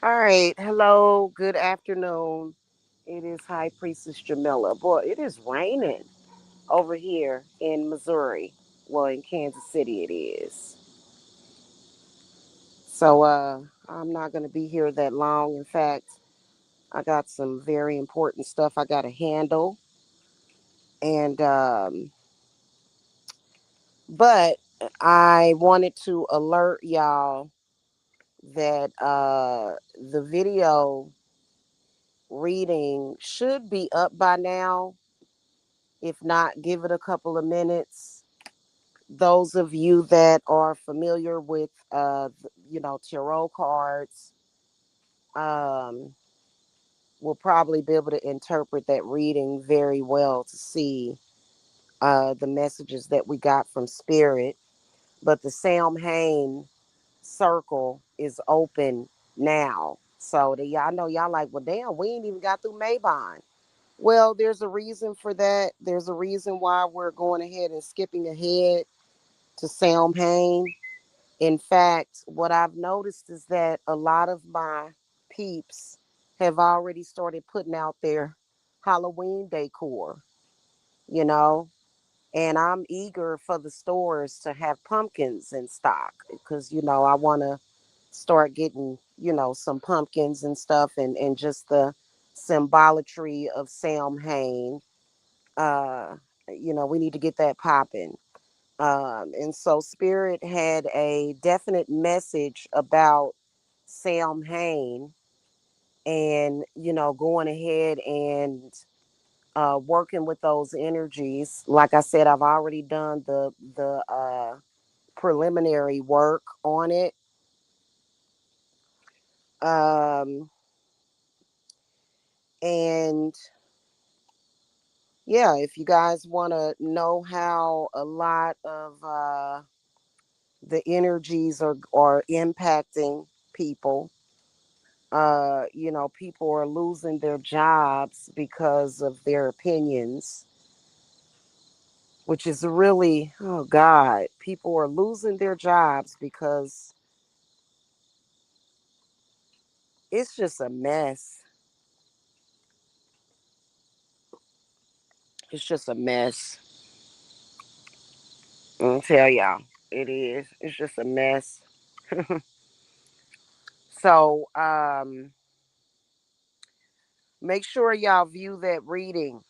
All right. Hello. Good afternoon. It is High Priestess Jamila. Boy, it is raining over here in Missouri. Well, in Kansas City, it is. So, I'm not going to be here that long. In fact, I got some very important stuff I got to handle. But I wanted to alert y'all that the video reading should be up by now. If not, give it a couple of minutes. Those of you that are familiar with, tarot cards, um, will probably be able to interpret that reading very well to see the messages that we got from Spirit. But the Samhain circle is open now. So y'all know y'all like, well, damn, we ain't even got through Maybon. Well, there's a reason for that. There's a reason why we're going ahead and skipping ahead to Samhain. In fact, what I've noticed is that a lot of my peeps have already started putting out their Halloween decor, you know, and I'm eager for the stores to have pumpkins in stock because, I want to start getting, some pumpkins and stuff and just the symbolatry of Samhain. Uh, we need to get that popping. And so Spirit had a definite message about Samhain and, going ahead and working with those energies. Like I said, I've already done the preliminary work on it. Um, and yeah, if you guys want to know how a lot of the energies are impacting people, people are losing their jobs because of their opinions, which is really, oh God, people are losing their jobs because it's just a mess. It's just a mess. I'll tell y'all, it is. It's just a mess. So, make sure y'all view that reading.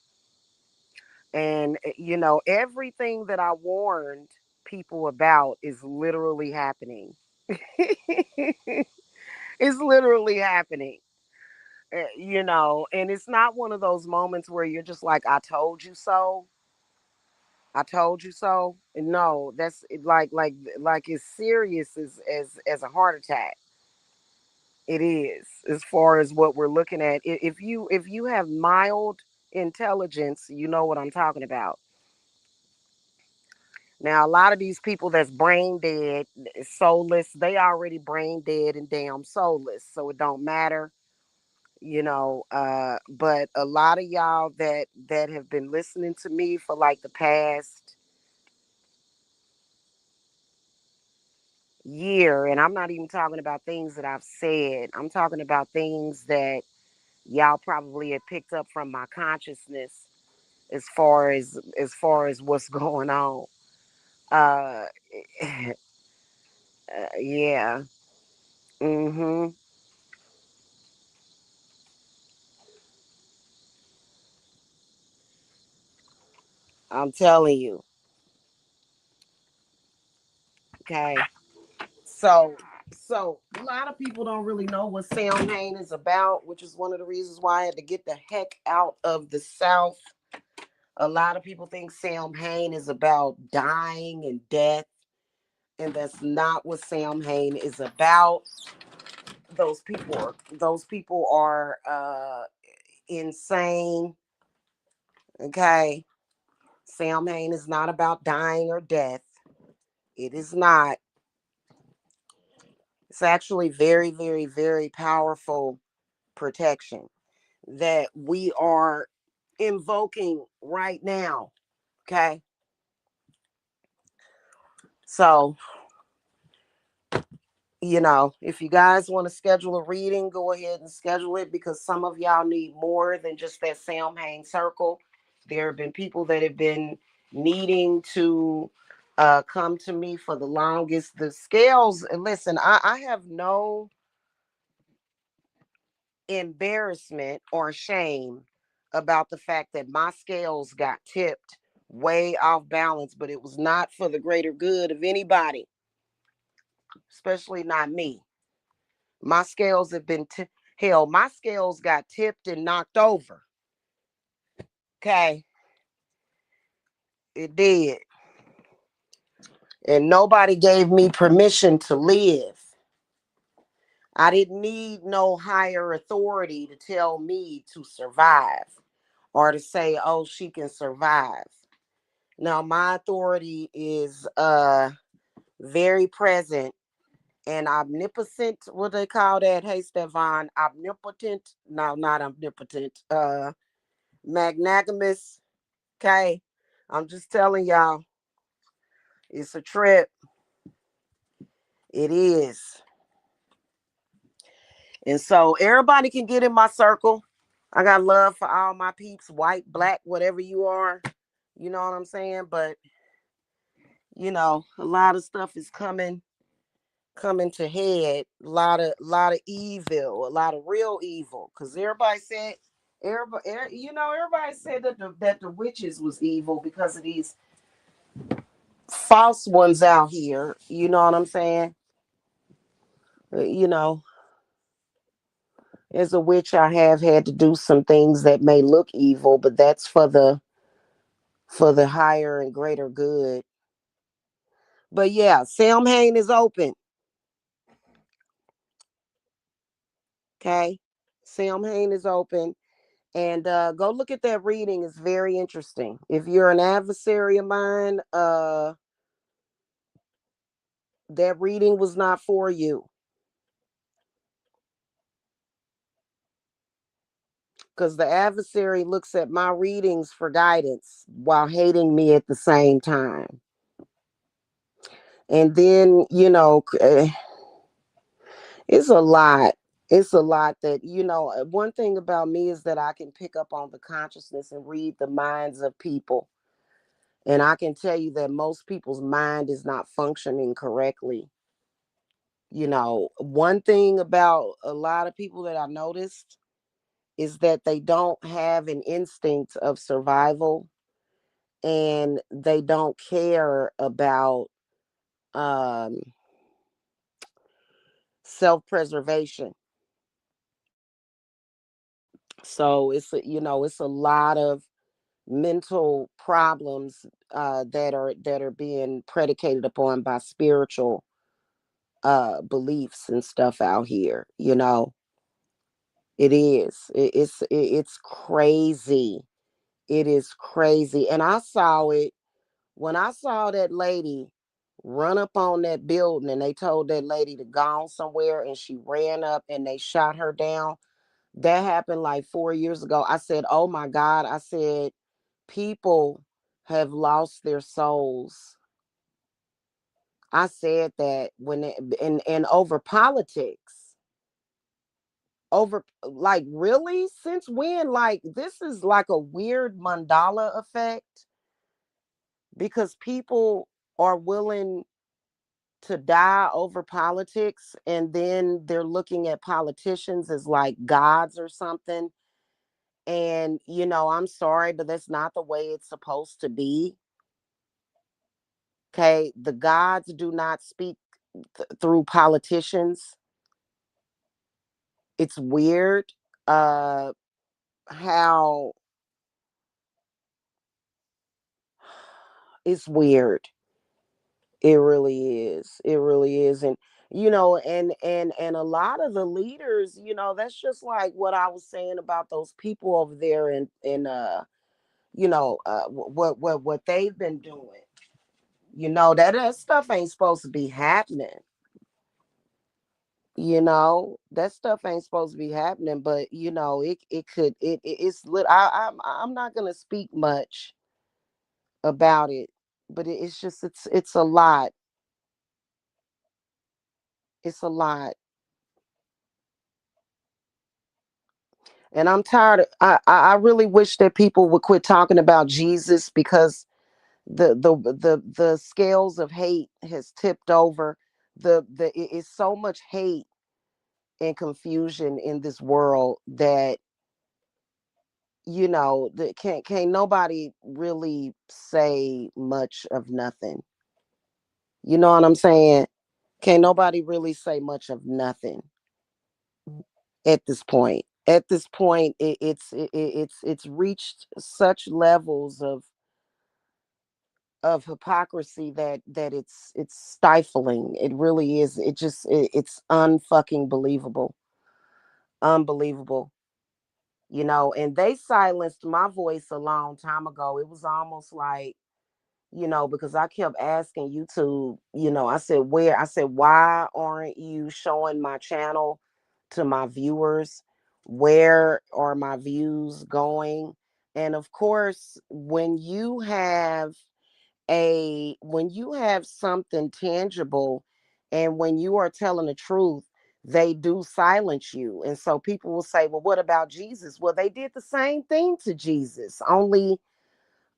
And, everything that I warned people about is literally happening. It's literally happening. And it's not one of those moments where you're just like, I told you so. I told you so. No, that's like as serious as a heart attack. It is, as far as what we're looking at. If you have mild intelligence, you know what I'm talking about. Now, a lot of these people that's brain dead, soulless, they already brain dead and damn soulless, so it don't matter. But a lot of y'all that have been listening to me for like the past year, and I'm not even talking about things that I've said. I'm talking about things that y'all probably have picked up from my consciousness as far as what's going on. Uh, yeah. Mhm. I'm telling you. Okay. So so a lot of people don't really know what Samhain is about, which is one of the reasons why I had to get the heck out of the South. A lot of people think Samhain is about dying and death, and that's not what Samhain is about. Those people are insane. Okay. Samhain is not about dying or death. It is not. It's actually very, very, very powerful protection that we are invoking right now. Okay. So If you guys want to schedule a reading, go ahead and schedule it, because some of y'all need more than just that Samhain circle. There have been people that have been needing to come to me for the longest. The scales, and listen, I have no embarrassment or shame about the fact that my scales got tipped way off balance, but it was not for the greater good of anybody, especially not me. My scales have been hell, my scales got tipped and knocked over. Okay, it did. And nobody gave me permission to live. I didn't need no higher authority to tell me to survive or to say, oh, she can survive. Now, my authority is very present and omnipotent. What they call that? Hey, Stefan, omnipotent? No, not omnipotent. Magnanimous. Okay, I'm just telling y'all, it's a trip. It is. And so everybody can get in my circle. I got love for all my peeps, white, black, whatever you are. You know what I'm saying? But a lot of stuff is coming to head. A lot of evil, a lot of real evil. Cause everybody said that the witches was evil because of these false ones out here. You know what I'm saying? You know, as a witch, I have had to do some things that may look evil, but that's for the higher and greater good. But yeah, Samhain is open. Okay, Samhain is open, and go look at that reading. It's very interesting. If you're an adversary of mine, that reading was not for you, because the adversary looks at my readings for guidance while hating me at the same time. And then, it's a lot. It's a lot that, one thing about me is that I can pick up on the consciousness and read the minds of people. And I can tell you that most people's mind is not functioning correctly. One thing about a lot of people that I noticed is that they don't have an instinct of survival, and they don't care about um, self-preservation. So it's a lot of mental problems that are being predicated upon by spiritual beliefs and stuff out here. It is. It's crazy. It is crazy. And I saw it when I saw that lady run up on that building, and they told that lady to go somewhere, and she ran up and they shot her down. That happened like 4 years ago. I said, oh my God. I said, people have lost their souls. I said that and over politics. Over, like, really? Since when? Like, this is like a weird mandala effect, because people are willing to die over politics, and then they're looking at politicians as like gods or something. And I'm sorry, but that's not the way it's supposed to be. Okay, the gods do not speak through politicians. It's weird how it's weird. It really is. It really is. And and a lot of the leaders, that's just like what I was saying about those people over there what they've been doing. That stuff ain't supposed to be happening. That stuff ain't supposed to be happening, but it could, it's lit. I'm not gonna speak much about it, but it's just, it's a lot. It's a lot. And I'm tired of, I really wish that people would quit talking about Jesus, because the scales of hate has tipped over. It's so much hate and confusion in this world that, that can't nobody really say much of nothing. You know what I'm saying? Can't nobody really say much of nothing at this point. At this point, it's reached such levels of hypocrisy that it's stifling. It really is. It's unfucking believable. Unbelievable. And they silenced my voice a long time ago. It was almost like, because I kept asking YouTube, I said, why aren't you showing my channel to my viewers? Where are my views going? And of course, when you have something tangible, and when you are telling the truth, they do silence you. And so people will say, well, what about Jesus? Well, they did the same thing to Jesus, only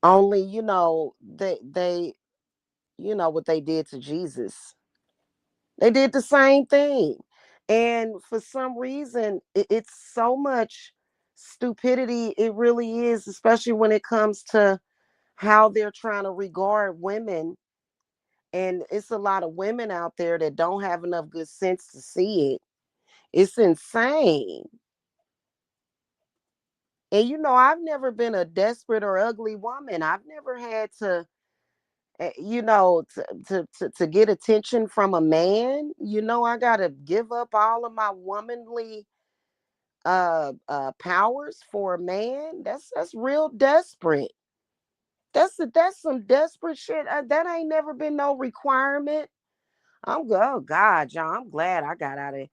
they what they did to Jesus. They did the same thing. And for some reason, it's so much stupidity. It really is, especially when it comes to how they're trying to regard women. And it's a lot of women out there that don't have enough good sense to see it. It's insane. And I've never been a desperate or ugly woman. I've never had to to get attention from a man. I gotta give up all of my womanly powers for a man. That's real desperate. That's some desperate shit. That ain't never been no requirement. Oh God, John, I'm glad I got out of,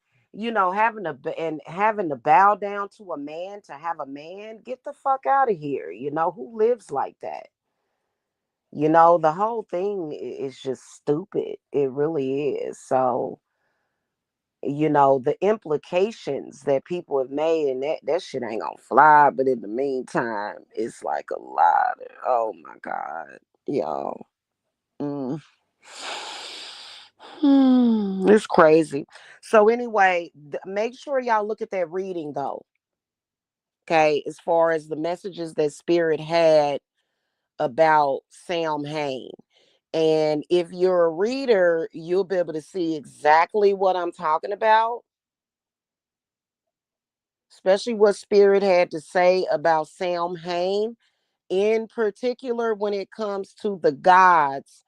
having to bow down to a man to have a man. Get the fuck out of here. Who lives like that? The whole thing is just stupid. It really is. So, the implications that people have made, and that shit ain't gonna fly. But in the meantime, it's like a lot. Oh my God, y'all. Mm. It's crazy. So anyway, make sure y'all look at that reading though. Okay, as far as the messages that Spirit had about Samhain. And if you're a reader, you'll be able to see exactly what I'm talking about, especially what Spirit had to say about Samhain, in particular when it comes to the gods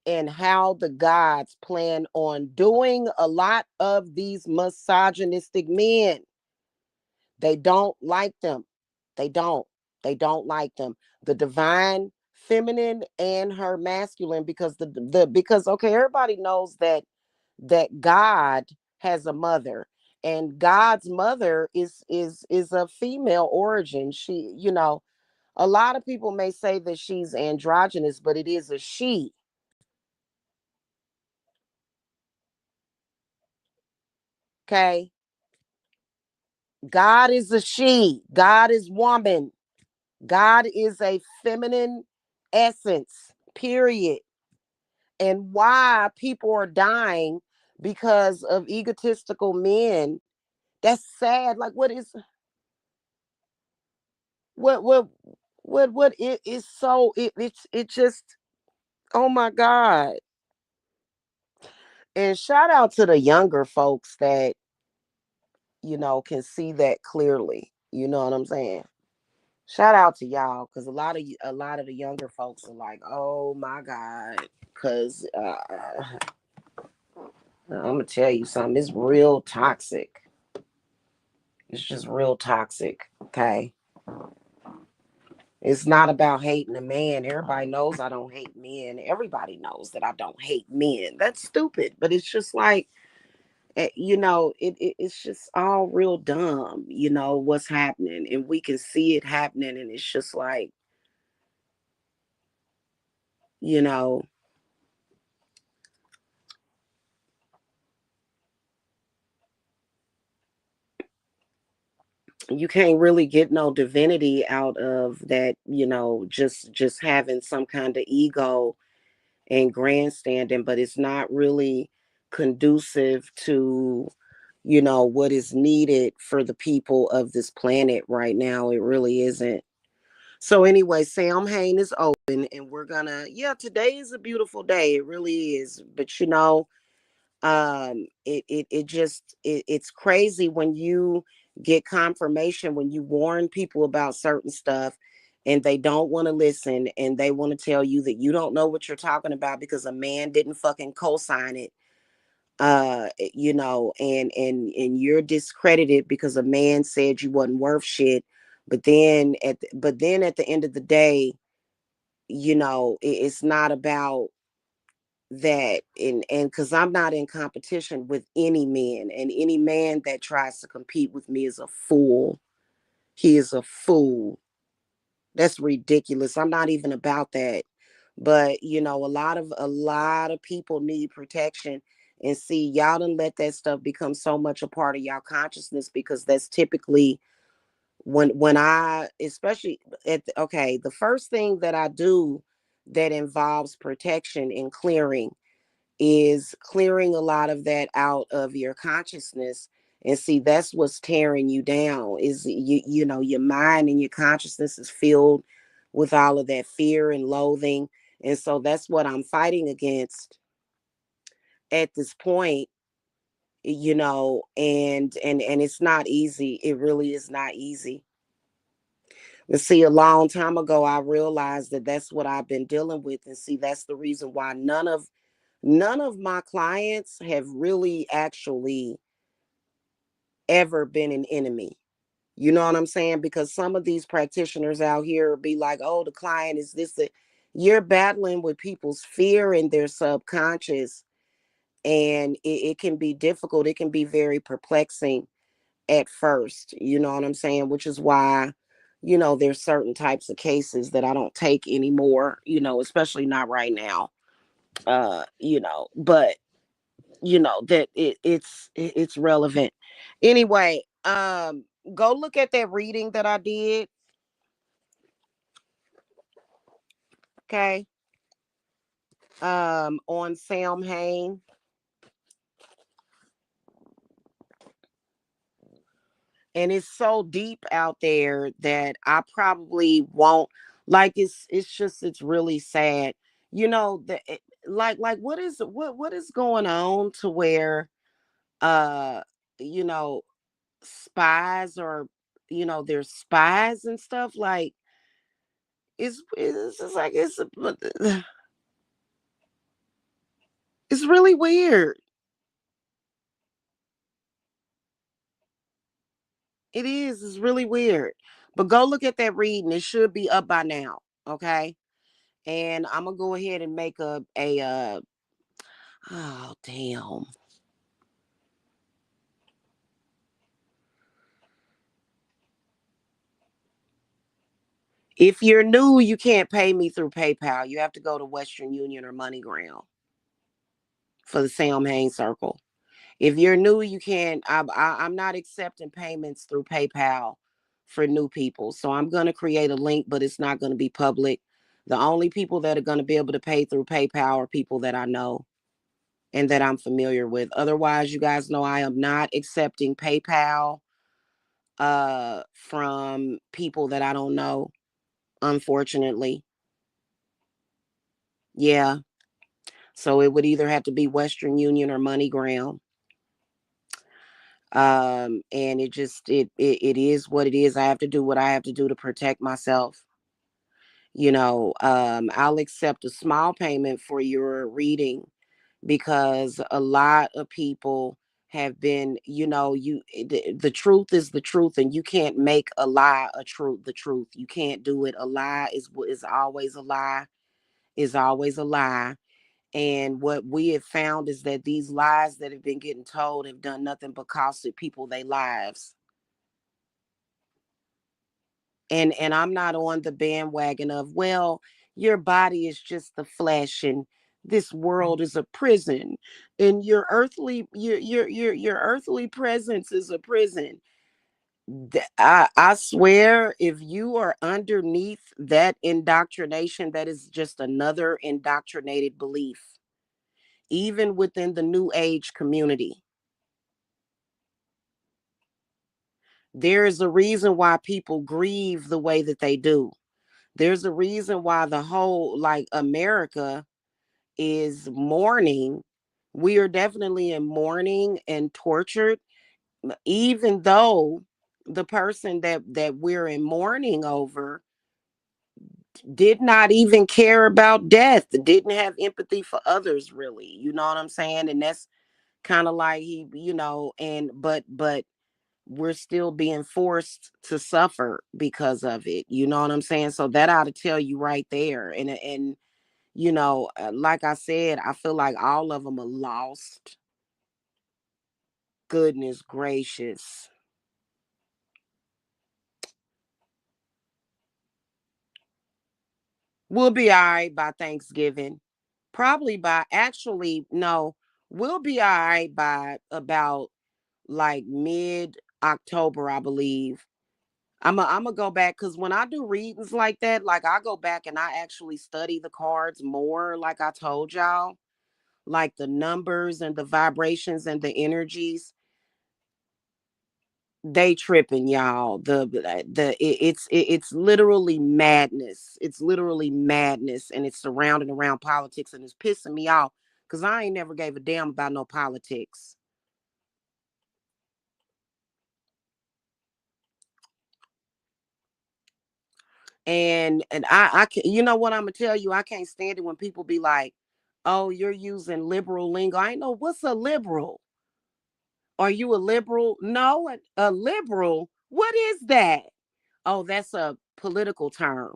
and how the gods plan on doing a lot of these misogynistic men. They don't like them. They don't. They don't like them. The divine feminine and her masculine, because because okay, everybody knows that God has a mother, and God's mother is a female origin. She, a lot of people may say that she's androgynous, but it is a she. Okay. God is a she. God is woman. God is a feminine essence, period. And why people are dying because of egotistical men, that's sad. Like, what what what it is, so it just, oh my God. And shout out to the younger folks that can see that clearly. You know what I'm saying? Shout out to y'all, because a lot of the younger folks are like, oh my God. Because I'm gonna tell you something, it's real toxic. It's just real toxic. Okay. It's not about hating a man. Everybody knows I don't hate men. Everybody knows that I don't hate men. That's stupid. But it's just like, it's just all real dumb, what's happening. And we can see it happening. And it's just like, you know, you can't really get no divinity out of that, just having some kind of ego and grandstanding, but it's not really conducive to, what is needed for the people of this planet right now. It really isn't. So anyway, Samhain is open, and we're gonna, yeah, today is a beautiful day. It really is. But it's crazy when you get confirmation, when you warn people about certain stuff and they don't want to listen, and they want to tell you that you don't know what you're talking about because a man didn't fucking co-sign it. And you're discredited because a man said you wasn't worth shit. But then at the end of the day, it's not about that. And because I'm not in competition with any man, and any man that tries to compete with me is a fool. He is a fool. That's ridiculous. I'm not even about that. But a lot of people need protection. And see, y'all done let that stuff become so much a part of y'all consciousness, because that's typically when I, especially okay, the first thing that I do that involves protection and clearing is clearing a lot of that out of your consciousness. And see, that's what's tearing you down. Is your mind and your consciousness is filled with all of that fear and loathing. And so that's what I'm fighting against at this point. And it's not easy. It really is not easy. But see, a long time ago I realized that that's what I've been dealing with. And see, that's the reason why none of my clients have really actually ever been an enemy. You know what I'm saying? Because some of these practitioners out here be like, oh, the client is this. You're battling with people's fear and their subconscious. And it can be difficult. It can be very perplexing at first. You know what I'm saying? Which is why, there's certain types of cases that I don't take anymore, especially not right now. But that it's relevant. Anyway, go look at that reading that I did. Okay. On Samhain. And it's so deep out there that I probably won't, like, it's really sad. Like what is going on to where uh you know spies, or there's spies and stuff, like it's just like it's really weird. It is. It's really weird. But go look at that reading. It should be up by now. Okay. And I'm gonna go ahead and make a oh damn. If you're new, you can't pay me through PayPal. You have to go to Western Union or MoneyGram for the Sam Hain Circle. If you're new, you can't. I'm not accepting payments through PayPal for new people. So I'm gonna create a link, but it's not gonna be public. The only people that are gonna be able to pay through PayPal are people that I know and that I'm familiar with. Otherwise, you guys know I am not accepting PayPal from people that I don't know, unfortunately. Yeah. So it would either have to be Western Union or MoneyGram. And it is what it is. I have to do what I have to do to protect myself. I'll accept a small payment for your reading, because a lot of people have been, the truth is the truth, and you can't make a lie a truth the truth. You can't do it. A lie is always a lie, is always a lie. And what we have found is that these lies that have been getting told have done nothing but cost people their lives. And I'm not on the bandwagon of, well, your body is just the flesh, and this world is a prison, and your earthly presence is a prison. I swear, if you are underneath that indoctrination, that is just another indoctrinated belief, even within the New Age community. There is a reason why people grieve the way that they do. There's a reason why the whole, like, America is mourning. We are definitely in mourning and tortured, even though the person that we're in mourning over did not even care about death, didn't have empathy for others, really. You know what I'm saying? And that's kind of like he, and but we're still being forced to suffer because of it. You know what I'm saying? So that ought to tell you right there. And like I said, I feel like all of them are lost. Goodness gracious. We'll be all right by Thanksgiving. Probably by, actually, no, we'll be all right by about like mid October, I believe. I'm gonna go back, because when I do readings like that, like, I go back and I actually study the cards more, like I told y'all, like the numbers and the vibrations and the energies. They tripping, y'all. It's literally madness. It's literally madness, and it's surrounding around politics, and it's pissing me off because I ain't never gave a damn about no politics. And I can, you know what I'm gonna tell you? I can't stand it when people be like, "Oh, you're using liberal lingo." I know what's a liberal. Are you a liberal? No, a liberal. What is that? Oh, that's a political term.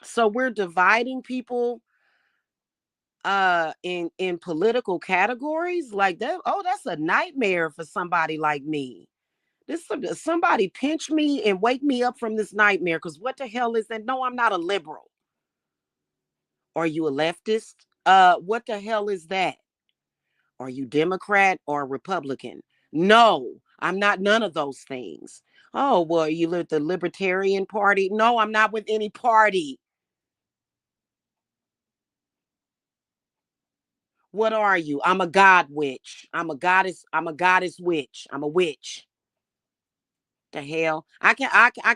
So we're dividing people in political categories like that. Oh, that's a nightmare for somebody like me. Somebody pinch me and wake me up from this nightmare, because what the hell is that? No, I'm not a liberal. Are you a leftist? What the hell is that? Are you Democrat or Republican? No, I'm not none of those things. Oh, well, you with the Libertarian Party? No, I'm not with any party. What are you? I'm a god witch. I'm a goddess. I'm a goddess witch. I'm a witch. The hell? I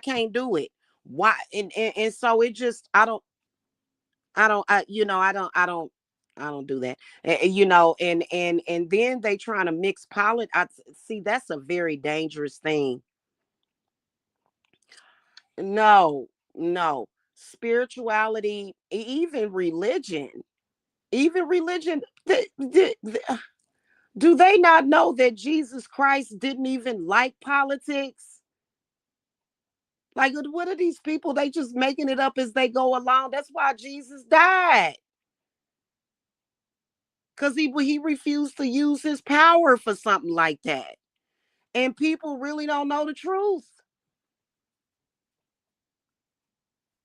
can't do it. Why? And so it just, I don't I you know I don't do that. And then they trying to mix see, that's a very dangerous thing. No, no. Spirituality, even religion, do they not know that Jesus Christ didn't even like politics? Like, what are these people? They just making it up as they go along. That's why Jesus died. Because he refused to use his power for something like that. And people really don't know the truth.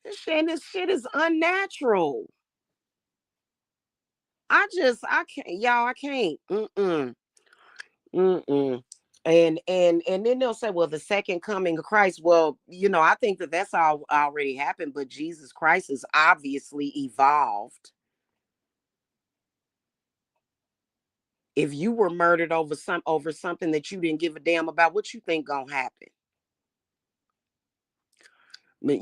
This shit is unnatural. I can't, y'all. I can't. Mm-mm. Mm-mm. And then they'll say, well, the second coming of Christ. Well, I think that's all already happened, but Jesus Christ is obviously evolved. If you were murdered over something that you didn't give a damn about, what you think gonna happen? But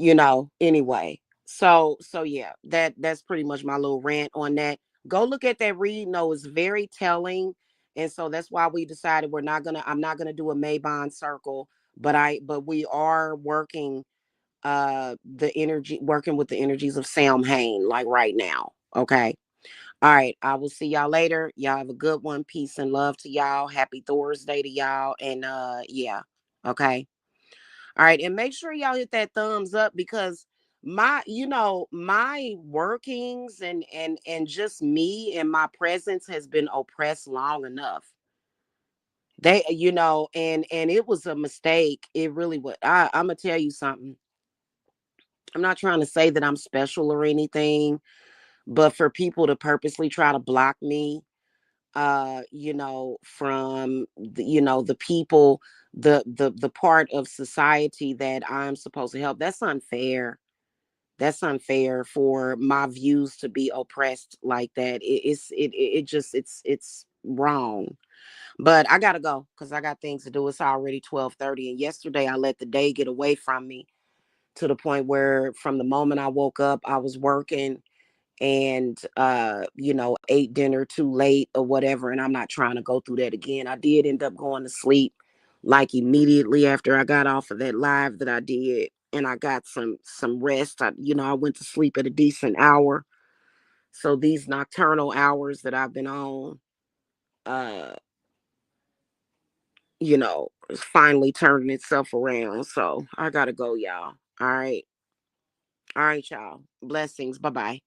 anyway. So yeah, that's pretty much my little rant on that. Go look at that read. No, it's very telling. And so that's why we decided I'm not gonna do a Maybon circle, but we are working with the energies of Samhain, like right now. Okay. All right. I will see y'all later. Y'all have a good one. Peace and love to y'all. Happy Thursday to y'all. And yeah. Okay. All right. And make sure y'all hit that thumbs up, because my workings and just me and my presence has been oppressed long enough. And it was a mistake. It really was. I'm gonna tell you something. I'm not trying to say that I'm special or anything, but for people to purposely try to block me, from the people, the part of society that I'm supposed to help. That's unfair. That's unfair for my views to be oppressed like that. It's wrong. But I gotta go because I got things to do. It's already 12:30, and yesterday I let the day get away from me to the point where from the moment I woke up, I was working and ate dinner too late or whatever. And I'm not trying to go through that again. I did end up going to sleep like immediately after I got off of that live that I did, and I got some rest. I went to sleep at a decent hour. So these nocturnal hours that I've been on, uh, is finally turning itself around. So I gotta go, y'all. All right. All right, y'all. Blessings. Bye bye.